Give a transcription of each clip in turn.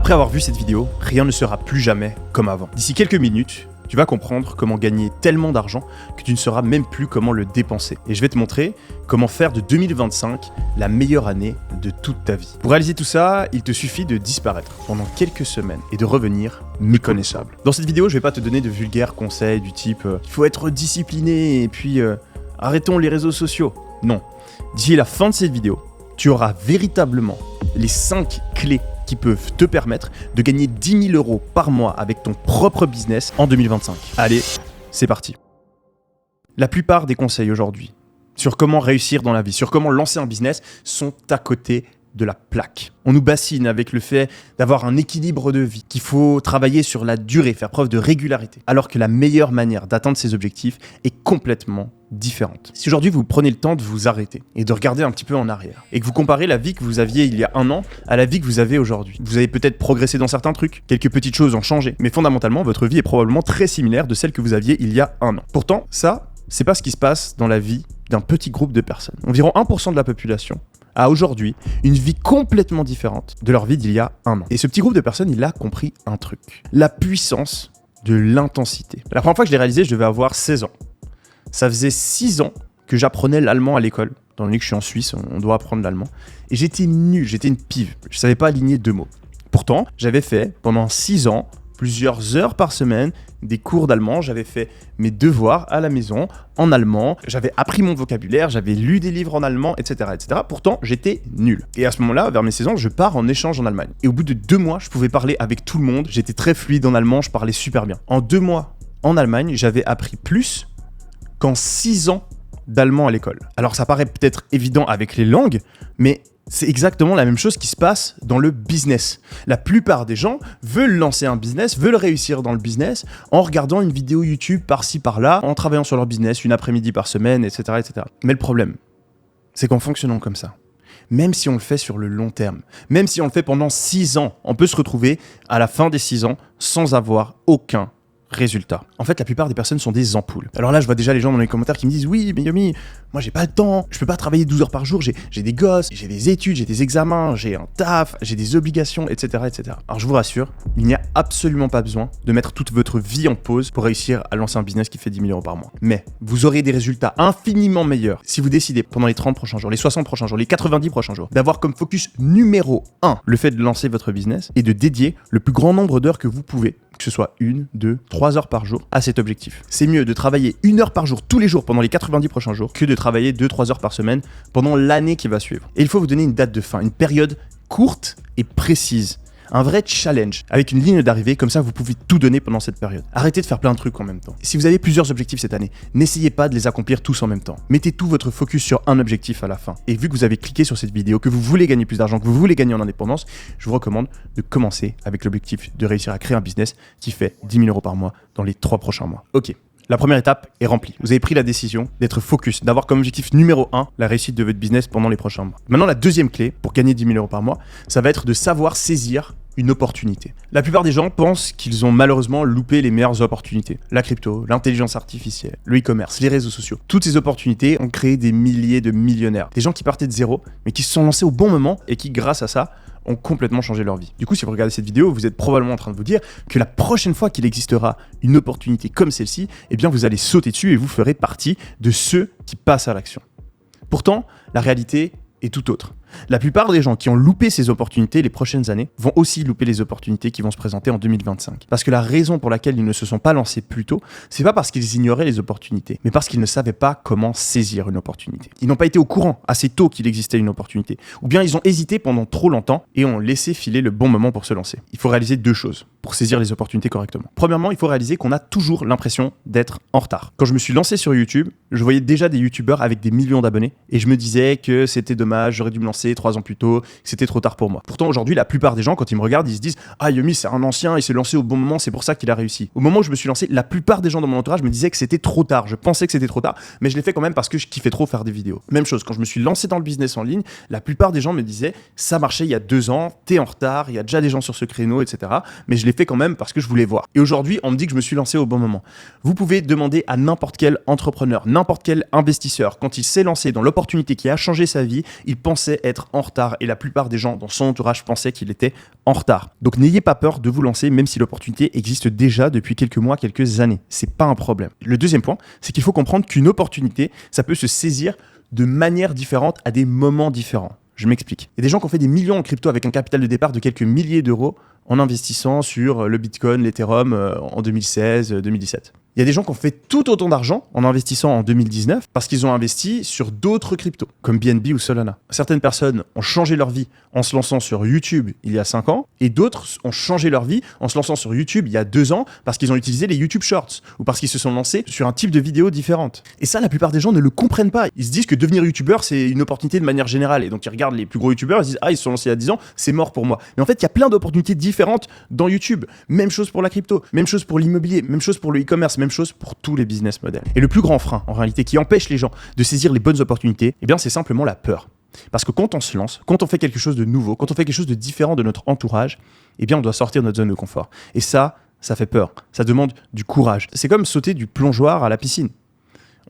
Après avoir vu cette vidéo, rien ne sera plus jamais comme avant. D'ici quelques minutes, tu vas comprendre comment gagner tellement d'argent que tu ne sauras même plus comment le dépenser. Et je vais te montrer comment faire de 2025 la meilleure année de toute ta vie. Pour réaliser tout ça, il te suffit de disparaître pendant quelques semaines et de revenir méconnaissable. Dans cette vidéo, je vais pas te donner de vulgaires conseils du type il faut être discipliné et puis arrêtons les réseaux sociaux. Non. D'ici la fin de cette vidéo, tu auras véritablement les 5 clés qui peuvent te permettre de gagner 10 000 € par mois avec ton propre business en 2025. Allez, c'est parti. La plupart des conseils aujourd'hui sur comment réussir dans la vie, sur comment lancer un business, sont à côté de la plaque. On nous bassine avec le fait d'avoir un équilibre de vie, qu'il faut travailler sur la durée, faire preuve de régularité, alors que la meilleure manière d'atteindre ces objectifs est complètement différente. Si aujourd'hui vous prenez le temps de vous arrêter et de regarder un petit peu en arrière, et que vous comparez la vie que vous aviez il y a un an à la vie que vous avez aujourd'hui, vous avez peut-être progressé dans certains trucs, quelques petites choses ont changé, mais fondamentalement votre vie est probablement très similaire de celle que vous aviez il y a un an. Pourtant, ça, c'est pas ce qui se passe dans la vie d'un petit groupe de personnes. Environ 1% de la population a aujourd'hui une vie complètement différente de leur vie d'il y a un an. Et ce petit groupe de personnes, il a compris un truc. La puissance de l'intensité. La première fois que je l'ai réalisé, je devais avoir 16 ans. Ça faisait 6 ans que j'apprenais l'allemand à l'école. Étant donné que je suis en Suisse, on doit apprendre l'allemand. Et j'étais nul, j'étais une pive. Je savais pas aligner 2 mots. Pourtant, j'avais fait pendant 6 ans, plusieurs heures par semaine, des cours d'allemand, j'avais fait mes devoirs à la maison en allemand, j'avais appris mon vocabulaire, j'avais lu des livres en allemand, etc., etc. Pourtant, j'étais nul. Et à ce moment-là, vers mes 16 ans, je pars en échange en Allemagne. Et au bout de 2 mois, je pouvais parler avec tout le monde, j'étais très fluide en allemand, je parlais super bien. En 2 mois en Allemagne, j'avais appris plus qu'en 6 ans d'allemand à l'école. Alors ça paraît peut-être évident avec les langues, mais c'est exactement la même chose qui se passe dans le business. La plupart des gens veulent lancer un business, veulent réussir dans le business en regardant une vidéo YouTube par-ci par-là, en travaillant sur leur business une après-midi par semaine, etc., etc. Mais le problème, c'est qu'en fonctionnant comme ça, même si on le fait sur le long terme, même si on le fait pendant 6 ans, on peut se retrouver à la fin des 6 ans sans avoir aucun résultat. En fait, la plupart des personnes sont des ampoules. Alors là, je vois déjà les gens dans les commentaires qui me disent « Oui, mais Yomi, moi j'ai pas le temps, je peux pas travailler 12 heures par jour, j'ai des gosses, j'ai des études, j'ai des examens, j'ai un taf, j'ai des obligations, etc., etc. » Alors je vous rassure, il n'y a absolument pas besoin de mettre toute votre vie en pause pour réussir à lancer un business qui fait 10 000 € par mois. Mais vous aurez des résultats infiniment meilleurs si vous décidez pendant les 30 prochains jours, les 60 prochains jours, les 90 prochains jours, d'avoir comme focus numéro 1 le fait de lancer votre business et de dédier le plus grand nombre d'heures que vous pouvez, que ce soit 1, 2, 3 heures par jour, à cet objectif. C'est mieux de travailler 1 heure par jour tous les jours pendant les 90 prochains jours que de travailler 2-3 heures par semaine pendant l'année qui va suivre. Et il faut vous donner une date de fin, une période courte et précise. Un vrai challenge, avec une ligne d'arrivée, comme ça vous pouvez tout donner pendant cette période. Arrêtez de faire plein de trucs en même temps. Si vous avez plusieurs objectifs cette année, n'essayez pas de les accomplir tous en même temps. Mettez tout votre focus sur un objectif à la fin. Et vu que vous avez cliqué sur cette vidéo, que vous voulez gagner plus d'argent, que vous voulez gagner en indépendance, je vous recommande de commencer avec l'objectif de réussir à créer un business qui fait 10 000 € par mois dans les 3 prochains mois. Ok. La première étape est remplie. Vous avez pris la décision d'être focus, d'avoir comme objectif numéro 1 la réussite de votre business pendant les prochains mois. Maintenant, la deuxième clé pour gagner 10 000 € par mois, ça va être de savoir saisir une opportunité. La plupart des gens pensent qu'ils ont malheureusement loupé les meilleures opportunités. La crypto, l'intelligence artificielle, le e-commerce, les réseaux sociaux. Toutes ces opportunités ont créé des milliers de millionnaires. Des gens qui partaient de zéro, mais qui se sont lancés au bon moment et qui, grâce à ça, ont complètement changé leur vie. Du coup, si vous regardez cette vidéo, vous êtes probablement en train de vous dire que la prochaine fois qu'il existera une opportunité comme celle-ci, eh bien vous allez sauter dessus et vous ferez partie de ceux qui passent à l'action. Pourtant, la réalité est tout autre. La plupart des gens qui ont loupé ces opportunités les prochaines années vont aussi louper les opportunités qui vont se présenter en 2025. Parce que la raison pour laquelle ils ne se sont pas lancés plus tôt, c'est pas parce qu'ils ignoraient les opportunités, mais parce qu'ils ne savaient pas comment saisir une opportunité. Ils n'ont pas été au courant assez tôt qu'il existait une opportunité. Ou bien ils ont hésité pendant trop longtemps et ont laissé filer le bon moment pour se lancer. Il faut réaliser 2 choses pour saisir les opportunités correctement. Premièrement, il faut réaliser qu'on a toujours l'impression d'être en retard. Quand je me suis lancé sur YouTube, je voyais déjà des youtubeurs avec des millions d'abonnés et je me disais que c'était dommage, j'aurais dû me lancer 3 ans plus tôt, que c'était trop tard pour moi. Pourtant aujourd'hui, la plupart des gens, quand ils me regardent, ils se disent « Ah, Yomi, c'est un ancien, il s'est lancé au bon moment, c'est pour ça qu'il a réussi. » Au moment où je me suis lancé, la plupart des gens dans mon entourage me disaient que c'était trop tard. Je pensais que c'était trop tard, mais je l'ai fait quand même parce que je kiffais trop faire des vidéos. Même chose, quand je me suis lancé dans le business en ligne, la plupart des gens me disaient « Ça marchait il y a 2 ans, t'es en retard, il y a déjà des gens sur ce créneau, etc. » Mais je l'ai fait quand même parce que je voulais voir. Et aujourd'hui, on me dit que je me suis lancé au bon moment. Vous pouvez demander à n'importe quel entrepreneur, n'importe quel investisseur, quand il s'est lancé dans l'opportunité qui a changé sa vie, il pensait être en retard et la plupart des gens dans son entourage pensaient qu'il était en retard. Donc n'ayez pas peur de vous lancer même si l'opportunité existe déjà depuis quelques mois, quelques années. C'est pas un problème. Le deuxième point, c'est qu'il faut comprendre qu'une opportunité, ça peut se saisir de manière différente à des moments différents. Je m'explique. Il y a des gens qui ont fait des millions en crypto avec un capital de départ de quelques milliers d'euros en investissant sur le Bitcoin, l'Ethereum en 2016, 2017. Il y a des gens qui ont fait tout autant d'argent en investissant en 2019 parce qu'ils ont investi sur d'autres cryptos, comme BNB ou Solana. Certaines personnes ont changé leur vie en se lançant sur YouTube il y a 5 ans et d'autres ont changé leur vie en se lançant sur YouTube il y a 2 ans parce qu'ils ont utilisé les YouTube Shorts ou parce qu'ils se sont lancés sur un type de vidéo différente. Et ça, la plupart des gens ne le comprennent pas. Ils se disent que devenir YouTubeur, c'est une opportunité de manière générale. Et donc, ils regardent les plus gros YouTubeurs, ils se disent « Ah, ils se sont lancés il y a 10 ans, c'est mort pour moi. » Mais en fait, il y a plein d'opportunités différentes dans YouTube. Même chose pour la crypto, même chose pour l'immobilier, même chose pour le e-commerce, même chose pour tous les business models. Et le plus grand frein, en réalité, qui empêche les gens de saisir les bonnes opportunités, eh bien, c'est simplement la peur. Parce que quand on se lance, quand on fait quelque chose de nouveau, quand on fait quelque chose de différent de notre entourage, eh bien, on doit sortir de notre zone de confort. Et ça fait peur. Ça demande du courage. C'est comme sauter du plongeoir à la piscine.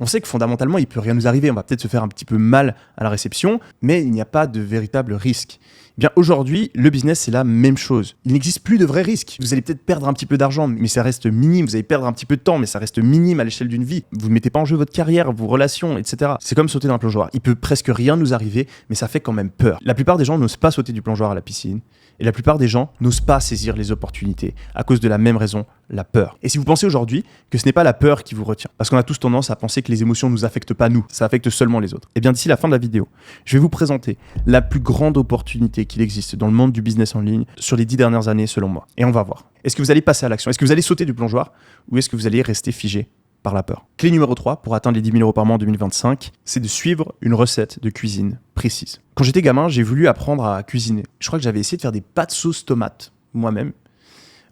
On sait que fondamentalement, il peut rien nous arriver. On va peut-être se faire un petit peu mal à la réception, mais il n'y a pas de véritable risque. Eh bien, aujourd'hui, le business, c'est la même chose. Il n'existe plus de vrais risques. Vous allez peut-être perdre un petit peu d'argent, mais ça reste minime. Vous allez perdre un petit peu de temps, mais ça reste minime à l'échelle d'une vie. Vous ne mettez pas en jeu votre carrière, vos relations, etc. C'est comme sauter d'un plongeoir. Il peut presque rien nous arriver, mais ça fait quand même peur. La plupart des gens n'osent pas sauter du plongeoir à la piscine. Et la plupart des gens n'osent pas saisir les opportunités à cause de la même raison, la peur. Et si vous pensez aujourd'hui que ce n'est pas la peur qui vous retient, parce qu'on a tous tendance à penser que les émotions ne nous affectent pas nous, ça affecte seulement les autres. Et bien d'ici la fin de la vidéo, je vais vous présenter la plus grande opportunité qu'il existe dans le monde du business en ligne sur les 10 dernières années selon moi. Et on va voir. Est-ce que vous allez passer à l'action? Est-ce que vous allez sauter du plongeoir? Ou est-ce que vous allez rester figé par la peur? Clé numéro 3 pour atteindre les 10 000 euros par mois en 2025, c'est de suivre une recette de cuisine précise. Quand j'étais gamin, j'ai voulu apprendre à cuisiner. Je crois que j'avais essayé de faire des pâtes sauce tomate moi-même.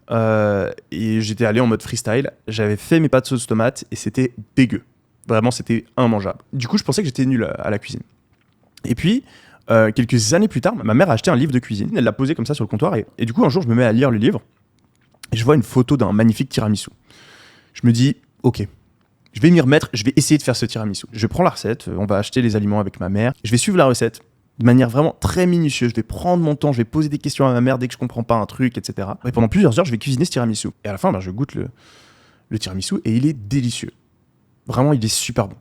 Et j'étais allé en mode freestyle. J'avais fait mes pâtes sauce tomate et c'était dégueu. Vraiment, c'était immangeable. Du coup, je pensais que j'étais nul à la cuisine. Et puis, quelques années plus tard, ma mère a acheté un livre de cuisine. Elle l'a posé comme ça sur le comptoir. Et du coup, un jour, je me mets à lire le livre et je vois une photo d'un magnifique tiramisu. Je me dis, ok, je vais m'y remettre, je vais essayer de faire ce tiramisu. Je prends la recette, on va acheter les aliments avec ma mère. Je vais suivre la recette de manière vraiment très minutieuse. Je vais prendre mon temps, je vais poser des questions à ma mère dès que je comprends pas un truc, etc. Et pendant plusieurs heures, je vais cuisiner ce tiramisu. Et à la fin, je goûte le tiramisu et il est délicieux. Vraiment, il est super bon.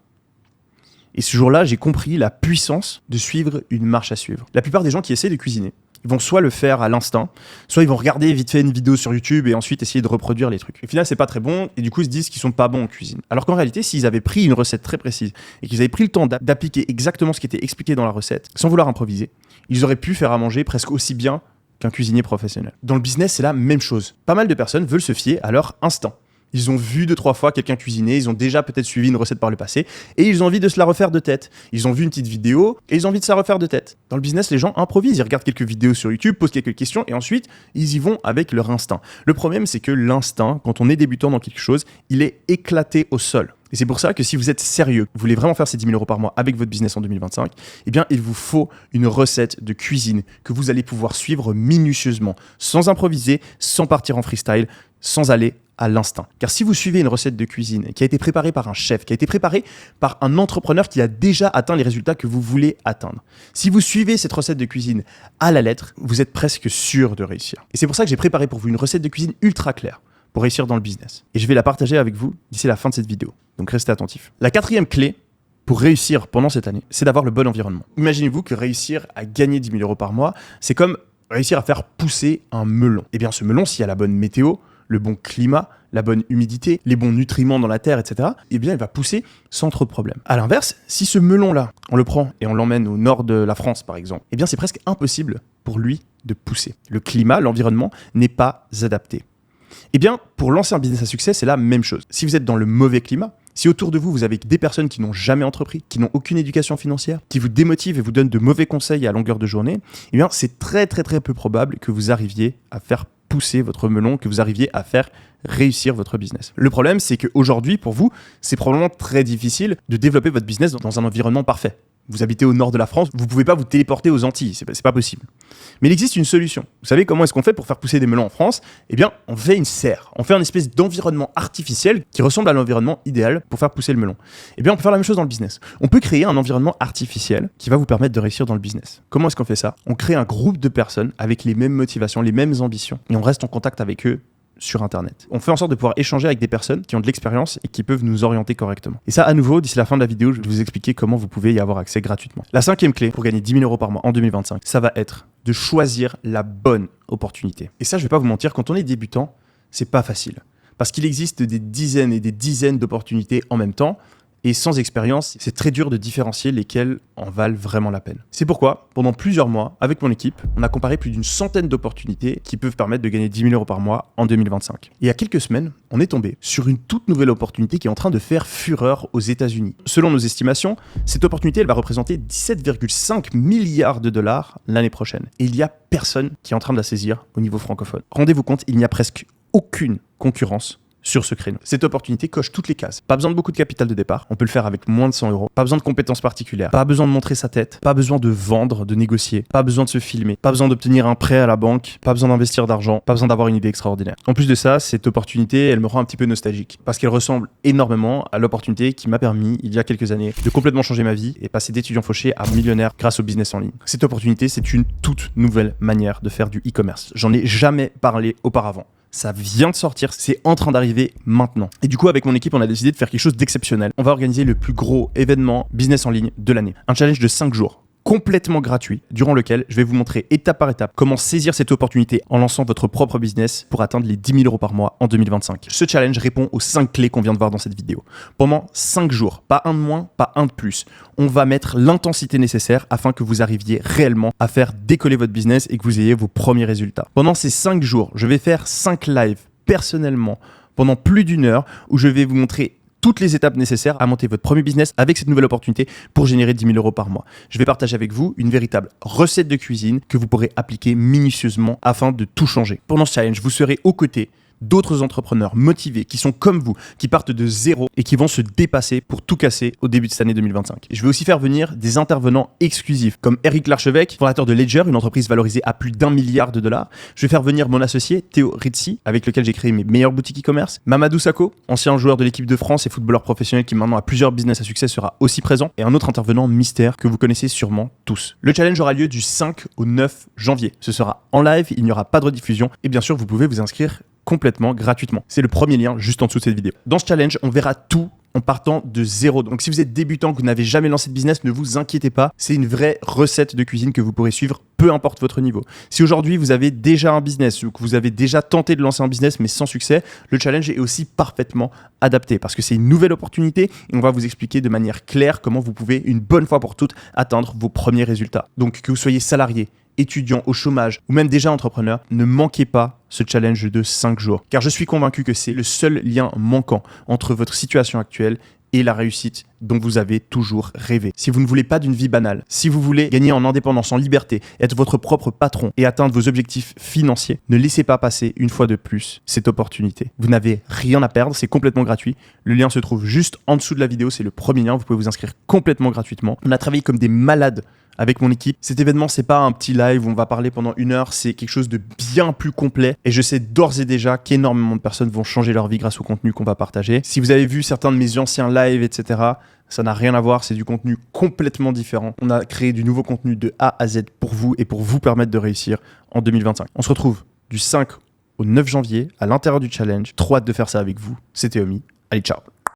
Et ce jour-là, j'ai compris la puissance de suivre une marche à suivre. La plupart des gens qui essaient de cuisiner, ils vont soit le faire à l'instinct, soit ils vont regarder vite fait une vidéo sur YouTube et ensuite essayer de reproduire les trucs. Au final, c'est pas très bon et du coup, ils se disent qu'ils sont pas bons en cuisine. Alors qu'en réalité, s'ils avaient pris une recette très précise et qu'ils avaient pris le temps d'appliquer exactement ce qui était expliqué dans la recette, sans vouloir improviser, ils auraient pu faire à manger presque aussi bien qu'un cuisinier professionnel. Dans le business, c'est la même chose. Pas mal de personnes veulent se fier à leur instinct. Ils ont vu 2-3 fois quelqu'un cuisiner, ils ont déjà peut-être suivi une recette par le passé et ils ont envie de se la refaire de tête. Ils ont vu une petite vidéo et ils ont envie de se la refaire de tête. Dans le business, les gens improvisent, ils regardent quelques vidéos sur YouTube, posent quelques questions et ensuite, ils y vont avec leur instinct. Le problème, c'est que l'instinct, quand on est débutant dans quelque chose, il est éclaté au sol. Et c'est pour ça que si vous êtes sérieux, vous voulez vraiment faire ces 10 000 euros par mois avec votre business en 2025, eh bien, il vous faut une recette de cuisine que vous allez pouvoir suivre minutieusement, sans improviser, sans partir en freestyle, sans aller à l'instinct. Car si vous suivez une recette de cuisine qui a été préparée par un chef, qui a été préparée par un entrepreneur qui a déjà atteint les résultats que vous voulez atteindre, si vous suivez cette recette de cuisine à la lettre, vous êtes presque sûr de réussir. Et c'est pour ça que j'ai préparé pour vous une recette de cuisine ultra claire pour réussir dans le business. Et je vais la partager avec vous d'ici la fin de cette vidéo. Donc restez attentifs. La 4e clé pour réussir pendant cette année, c'est d'avoir le bon environnement. Imaginez-vous que réussir à gagner 10 000 euros par mois, c'est comme réussir à faire pousser un melon. Et bien ce melon, s'il y a la bonne météo, le bon climat, la bonne humidité, les bons nutriments dans la terre, etc., eh bien, il va pousser sans trop de problèmes. À l'inverse, si ce melon-là, on le prend et on l'emmène au nord de la France, par exemple, eh bien, c'est presque impossible pour lui de pousser. Le climat, l'environnement n'est pas adapté. Eh bien, pour lancer un business à succès, c'est la même chose. Si vous êtes dans le mauvais climat, si autour de vous, vous avez des personnes qui n'ont jamais entrepris, qui n'ont aucune éducation financière, qui vous démotivent et vous donnent de mauvais conseils à longueur de journée, eh bien, c'est très, très, très peu probable que vous arriviez à faire pousser votre melon, que vous arriviez à faire réussir votre business. Le problème, c'est qu'aujourd'hui, pour vous, c'est probablement très difficile de développer votre business dans un environnement parfait. Vous habitez au nord de la France, vous ne pouvez pas vous téléporter aux Antilles, c'est pas possible. Mais il existe une solution. Vous savez comment est-ce qu'on fait pour faire pousser des melons en France ? Eh bien, on fait une serre. On fait une espèce d'environnement artificiel qui ressemble à l'environnement idéal pour faire pousser le melon. Eh bien, on peut faire la même chose dans le business. On peut créer un environnement artificiel qui va vous permettre de réussir dans le business. Comment est-ce qu'on fait ça ? On crée un groupe de personnes avec les mêmes motivations, les mêmes ambitions, et on reste en contact avec eux sur Internet. On fait en sorte de pouvoir échanger avec des personnes qui ont de l'expérience et qui peuvent nous orienter correctement. Et ça, à nouveau, d'ici la fin de la vidéo, je vais vous expliquer comment vous pouvez y avoir accès gratuitement. La 5e clé pour gagner 10 000 euros par mois en 2025, ça va être de choisir la bonne opportunité. Et ça, je vais pas vous mentir, quand on est débutant, c'est pas facile. Parce qu'il existe des dizaines et des dizaines d'opportunités en même temps. Et sans expérience, c'est très dur de différencier lesquelles en valent vraiment la peine. C'est pourquoi, pendant plusieurs mois, avec mon équipe, on a comparé plus d'une centaine d'opportunités qui peuvent permettre de gagner 10 000 euros par mois en 2025. Et il y a quelques semaines, on est tombé sur une toute nouvelle opportunité qui est en train de faire fureur aux États-Unis. Selon nos estimations, cette opportunité, elle va représenter 17,5 milliards de dollars l'année prochaine. Et il n'y a personne qui est en train de la saisir au niveau francophone. Rendez-vous compte, il n'y a presque aucune concurrence sur ce créneau. Cette opportunité coche toutes les cases. Pas besoin de beaucoup de capital de départ, on peut le faire avec moins de 100 euros. Pas besoin de compétences particulières, pas besoin de montrer sa tête, pas besoin de vendre, de négocier, pas besoin de se filmer, pas besoin d'obtenir un prêt à la banque, pas besoin d'investir d'argent, pas besoin d'avoir une idée extraordinaire. En plus de ça, cette opportunité, elle me rend un petit peu nostalgique parce qu'elle ressemble énormément à l'opportunité qui m'a permis, il y a quelques années, de complètement changer ma vie et passer d'étudiant fauché à millionnaire grâce au business en ligne. Cette opportunité, c'est une toute nouvelle manière de faire du e-commerce. J'en ai jamais parlé auparavant. Ça vient de sortir, c'est en train d'arriver maintenant. Et du coup, avec mon équipe, on a décidé de faire quelque chose d'exceptionnel. On va organiser le plus gros événement business en ligne de l'année. Un challenge de 5 jours. Complètement gratuit, durant lequel je vais vous montrer étape par étape comment saisir cette opportunité en lançant votre propre business pour atteindre les 10 000 euros par mois en 2025. Ce challenge répond aux 5 clés qu'on vient de voir dans cette vidéo. Pendant 5 jours, pas un de moins, pas un de plus, on va mettre l'intensité nécessaire afin que vous arriviez réellement à faire décoller votre business et que vous ayez vos premiers résultats. Pendant ces 5 jours, je vais faire 5 lives personnellement pendant plus d'1 heure où je vais vous montrer toutes les étapes nécessaires à monter votre premier business avec cette nouvelle opportunité pour générer 10 000 euros par mois. Je vais partager avec vous une véritable recette de cuisine que vous pourrez appliquer minutieusement afin de tout changer. Pendant ce challenge, vous serez aux côtés d'autres entrepreneurs motivés qui sont comme vous, qui partent de zéro et qui vont se dépasser pour tout casser au début de cette année 2025. Je vais aussi faire venir des intervenants exclusifs comme Eric Larchevêque, fondateur de Ledger, une entreprise valorisée à plus d'1 milliard de dollars. Je vais faire venir mon associé Théo Rizzi, avec lequel j'ai créé mes meilleures boutiques e-commerce. Mamadou Sakho, ancien joueur de l'équipe de France et footballeur professionnel qui maintenant a plusieurs business à succès, sera aussi présent. Et un autre intervenant mystère que vous connaissez sûrement tous. Le challenge aura lieu du 5 au 9 janvier. Ce sera en live, il n'y aura pas de rediffusion et bien sûr vous pouvez vous inscrire complètement gratuitement. C'est le premier lien juste en dessous de cette vidéo. Dans ce challenge, on verra tout en partant de zéro. Donc si vous êtes débutant, que vous n'avez jamais lancé de business, ne vous inquiétez pas. C'est une vraie recette de cuisine que vous pourrez suivre, peu importe votre niveau. Si aujourd'hui vous avez déjà un business ou que vous avez déjà tenté de lancer un business mais sans succès, le challenge est aussi parfaitement adapté parce que c'est une nouvelle opportunité et on va vous expliquer de manière claire comment vous pouvez une bonne fois pour toutes atteindre vos premiers résultats. Donc que vous soyez salarié, étudiant, au chômage ou même déjà entrepreneur, ne manquez pas ce challenge de 5 jours. Car je suis convaincu que c'est le seul lien manquant entre votre situation actuelle et la réussite dont vous avez toujours rêvé. Si vous ne voulez pas d'une vie banale, si vous voulez gagner en indépendance, en liberté, être votre propre patron et atteindre vos objectifs financiers, ne laissez pas passer une fois de plus cette opportunité. Vous n'avez rien à perdre, c'est complètement gratuit. Le lien se trouve juste en dessous de la vidéo, c'est le premier lien, vous pouvez vous inscrire complètement gratuitement. On a travaillé comme des malades avec mon équipe. Cet événement, c'est pas un petit live où on va parler pendant 1 heure, c'est quelque chose de bien plus complet et je sais d'ores et déjà qu'énormément de personnes vont changer leur vie grâce au contenu qu'on va partager. Si vous avez vu certains de mes anciens lives, etc., ça n'a rien à voir, c'est du contenu complètement différent. On a créé du nouveau contenu de A à Z pour vous et pour vous permettre de réussir en 2025. On se retrouve du 5 au 9 janvier à l'intérieur du challenge. Trop hâte de faire ça avec vous. C'était Omi. Allez, ciao.